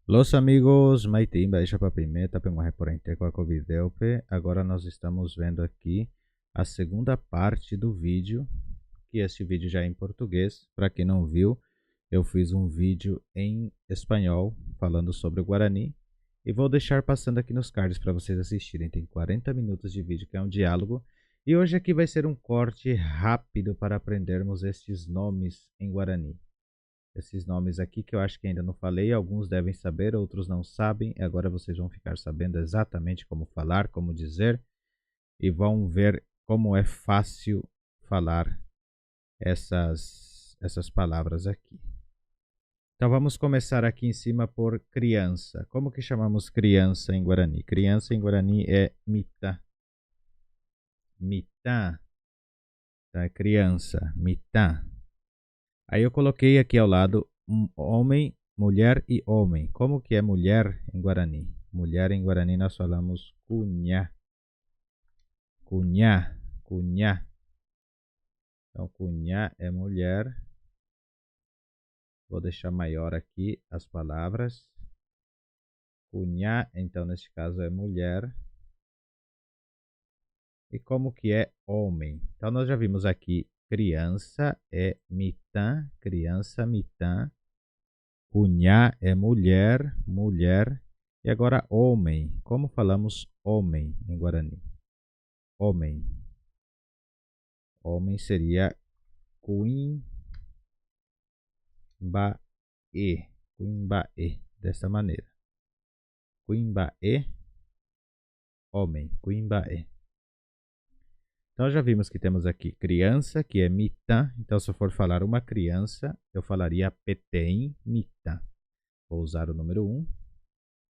Los amigos, Maitim, Baixa Papimeta, Penguarre Porente, Quaco Videope. Agora nós estamos vendo aqui a segunda parte do vídeo, que este vídeo já é em português. Para quem não viu, eu fiz um vídeo em espanhol falando sobre o Guarani e vou deixar passando aqui nos cards para vocês assistirem. Tem 40 minutos de vídeo, que é um diálogo. E hoje aqui vai ser um corte rápido para aprendermos estes nomes em Guarani. Esses nomes aqui que eu acho que ainda não falei, alguns devem saber, outros não sabem. E agora vocês vão ficar sabendo exatamente como falar, como dizer, e vão ver como é fácil falar essas palavras aqui. Então vamos começar aqui em cima por criança. Como que chamamos criança em Guarani? Criança em Guarani é mita. Mita. Então é criança, mita. Aí eu coloquei aqui ao lado homem, mulher e homem. Como que é mulher em Guarani? Mulher em Guarani nós falamos cunhá. Cunhá, cunhá. Então cunhá é mulher. Vou deixar maior aqui as palavras. Cunhá, então neste caso é mulher. E como que é homem? Então nós já vimos aqui criança é mitã, criança mitã. Cunhá é mulher, mulher. E agora homem. Como falamos homem em Guarani? Homem. Homem seria cuimbaê. Cuimbaê. Dessa maneira. Cuimbaê. Homem. Cuimbaê. Então já vimos que temos aqui criança, que é mitã. Então se eu for falar uma criança, eu falaria petem mitã. Vou usar o número 1.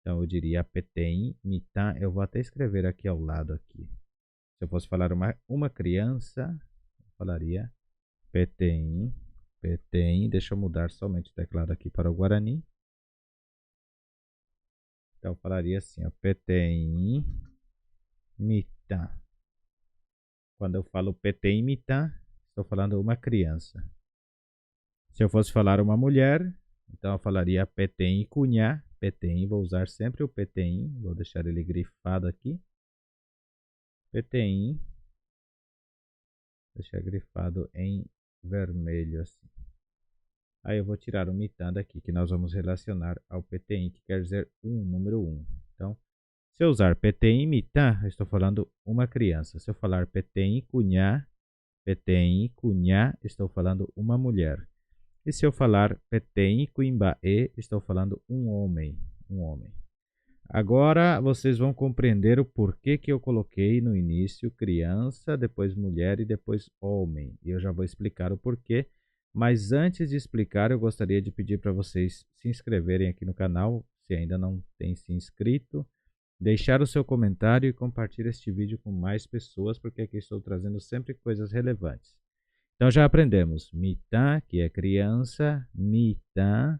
Então eu diria petem mitã. Eu vou até escrever aqui ao lado aqui. Se eu fosse falar uma criança, eu falaria petem, petem. Deixa eu mudar somente o teclado aqui para o Guarani. Então eu falaria assim, ó, petem mitã. Quando eu falo petem mitã, estou falando uma criança. Se eu fosse falar uma mulher, então eu falaria petem cunhá. Petem, vou usar sempre o petem. Vou deixar ele grifado aqui. Petem. Deixar grifado em vermelho assim. Aí eu vou tirar o mitã daqui, que nós vamos relacionar ao PTI, que quer dizer número 1. Então, se eu usar PTI mitã, eu estou falando uma criança. Se eu falar PTI cunhá, estou falando uma mulher. E se eu falar PTI cuimbaê, estou falando um homem. Um homem. Agora vocês vão compreender o porquê que eu coloquei no início criança, depois mulher e depois homem. E eu já vou explicar o porquê. Mas antes de explicar, eu gostaria de pedir para vocês se inscreverem aqui no canal, se ainda não tem se inscrito, deixar o seu comentário e compartilhar este vídeo com mais pessoas, porque aqui estou trazendo sempre coisas relevantes. Então já aprendemos mitã, que é criança, mitã,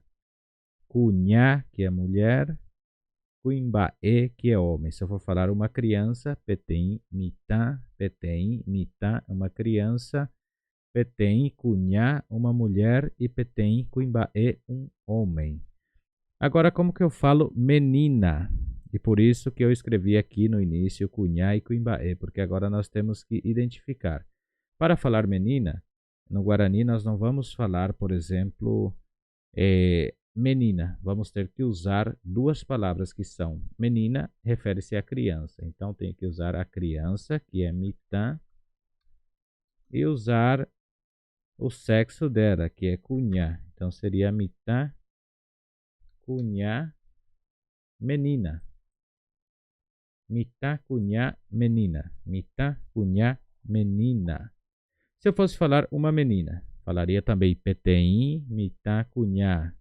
cunhá, que é mulher, cuimbaê, que é homem. Se eu for falar uma criança, petem, mitã, uma criança, petem, cunhá, uma mulher e petem, cuimbaê, um homem. Agora, como que eu falo menina? E por isso que eu escrevi aqui no início cunhá e cuimbaê, porque agora nós temos que identificar. Para falar menina, no Guarani nós não vamos falar, por exemplo, menina. Vamos ter que usar duas palavras que são menina, refere-se à criança. Então tem que usar a criança, que é mitã, e usar o sexo dela, que é cunhá. Então seria mitã, cunhá, menina. Mitã, cunhá, menina. Mitã, cunhá, menina. Se eu fosse falar uma menina, falaria também peteim, mitã, cunhá.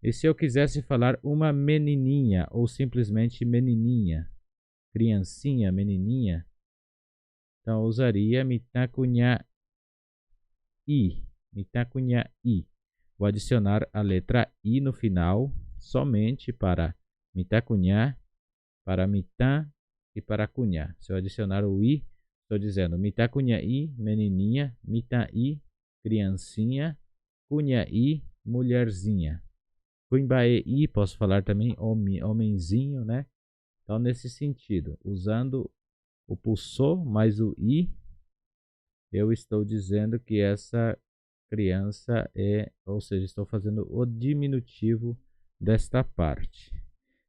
E se eu quisesse falar uma menininha ou simplesmente menininha, criancinha, menininha, então eu usaria mitã, cunhá, i. Mitã, cunhá, i. Vou adicionar a letra i no final, somente para mitã, cunhá, para mitã e para cunhá. Se eu adicionar o i, estou dizendo mitã, cunhá, i, menininha, mitã, i, criancinha, cunhá, i, mulherzinha. Kuimbae, posso falar também homenzinho, né? Então, nesse sentido, usando o pulsor mais o i, eu estou dizendo que essa criança é, ou seja, estou fazendo o diminutivo desta parte.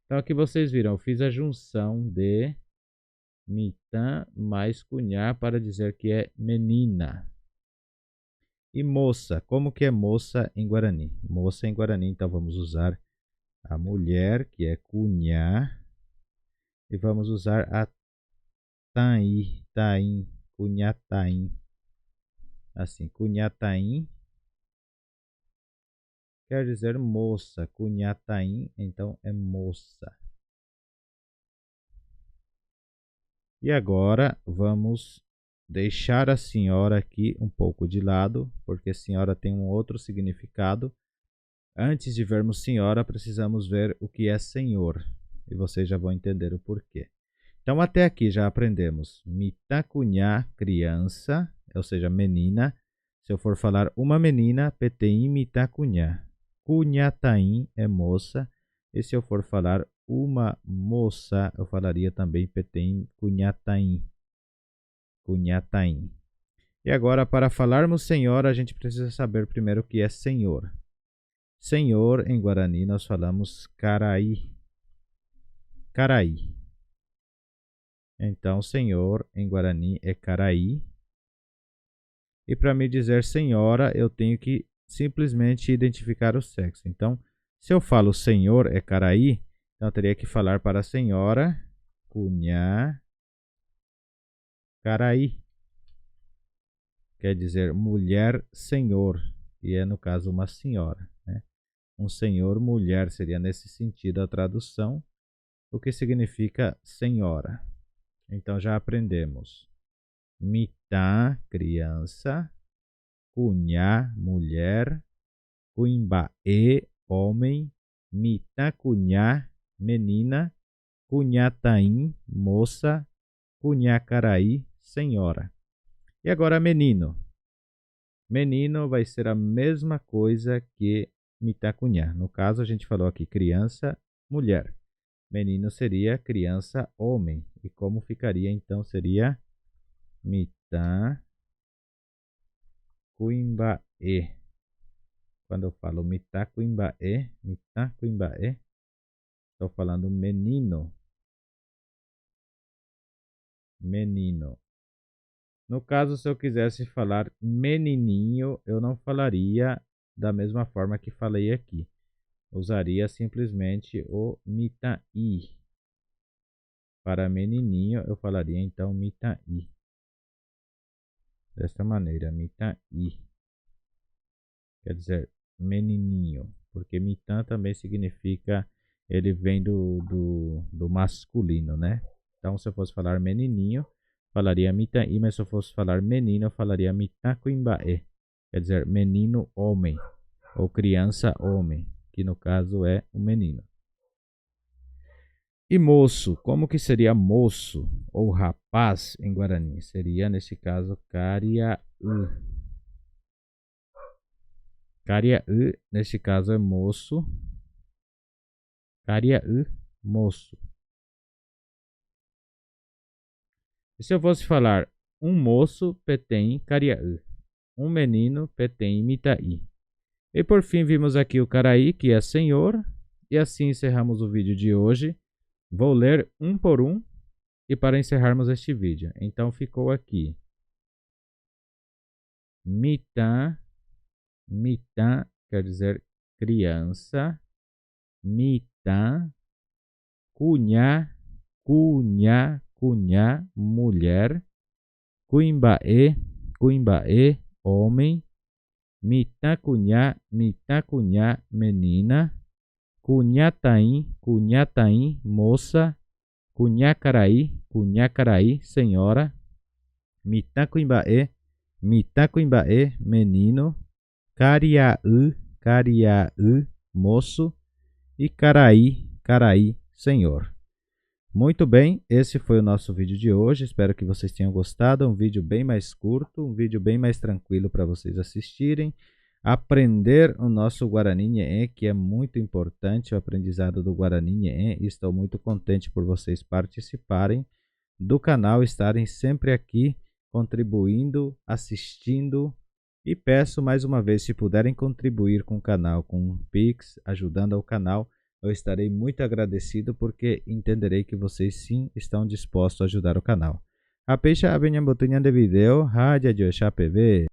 Então, aqui vocês viram, eu fiz a junção de mitã mais cunhá para dizer que é menina. E moça, como que é moça em Guarani? Moça em Guarani, então vamos usar a mulher, que é cunhá, e vamos usar a taim, cunhataim. Assim, cunhataim quer dizer moça, cunhataim, então é moça. E agora vamos deixar a senhora aqui um pouco de lado, porque senhora tem um outro significado. Antes de vermos senhora, precisamos ver o que é senhor, e vocês já vão entender o porquê. Então, até aqui já aprendemos mitacunhá, criança, ou seja, menina. Se eu for falar uma menina, peteim mitacunhá. Cunhataim é moça. E se eu for falar uma moça, eu falaria também peteim cunhataim. Cunhataim. E agora, para falarmos senhora, a gente precisa saber primeiro o que é senhor. Senhor, em Guarani, nós falamos caraí. Caraí. Então, senhor, em Guarani, é caraí. E para me dizer senhora, eu tenho que simplesmente identificar o sexo. Então, se eu falo senhor é caraí, então eu teria que falar para a senhora, cunhá, caraí. Quer dizer mulher senhor, e é no caso uma senhora, né? Um senhor mulher seria nesse sentido a tradução, o que significa senhora. Então já aprendemos. Mitá, criança. Cunhá, mulher. Cuimbaê, homem. Mitá, cunhá, menina. Cunhataim, moça. Cunhacaraí, senhora. E agora menino. Menino vai ser a mesma coisa que mitacunhá. No caso, a gente falou aqui criança, mulher. Menino seria criança, homem. E como ficaria então? Seria mitá cuimbaê. Quando eu falo mitá cuimbaê, estou falando menino. Menino. No caso, se eu quisesse falar menininho, eu não falaria da mesma forma que falei aqui. Usaria simplesmente o mitaí. Para menininho, eu falaria então mitaí. Desta maneira, mitaí. Quer dizer, menininho. Porque mitã também significa, ele vem do masculino, né? Então, se eu fosse falar menininho, falaria mitaí. Mas se eu fosse falar menino, eu falaria mitacuimbaê. Quer dizer, menino homem. Ou criança homem. Que no caso é o menino. E moço, como que seria moço ou rapaz em Guarani? Seria, nesse caso, cariaú. Cariaú, nesse caso, é moço. Cariaú, moço. E se eu fosse falar um moço, petem cariaú. Um menino, petem mitaí. E por fim, vimos aqui o caraí, que é senhor. E assim encerramos o vídeo de hoje. Vou ler um por um e para encerrarmos este vídeo. Então ficou aqui. Mitã, mitã quer dizer criança. Mitã, cunhá, cunhá, cunhá, mulher. Cuimbaê, cuimbaê, homem. Mitã, cunhá, menina. Cunhataim, cunhataim, moça. Cunhacaraí, cunhacaraí, senhora. Mitacuimbaê, mitacuimbaê, menino. Cariaú, cariaú, moço. E caraí, caraí, senhor. Muito bem, esse foi o nosso vídeo de hoje. Espero que vocês tenham gostado. Um vídeo bem mais curto, um vídeo bem mais tranquilo para vocês assistirem. aprender o nosso Guarani Nheé, que é muito importante o aprendizado do Guarani Nheé. Estou muito contente por vocês participarem do canal, estarem sempre aqui contribuindo, assistindo, e peço mais uma vez, se puderem contribuir com o canal, com um Pix, ajudando ao canal, eu estarei muito agradecido, porque entenderei que vocês sim estão dispostos a ajudar o canal. Apeisha abenha botunha de video, haja jo PV.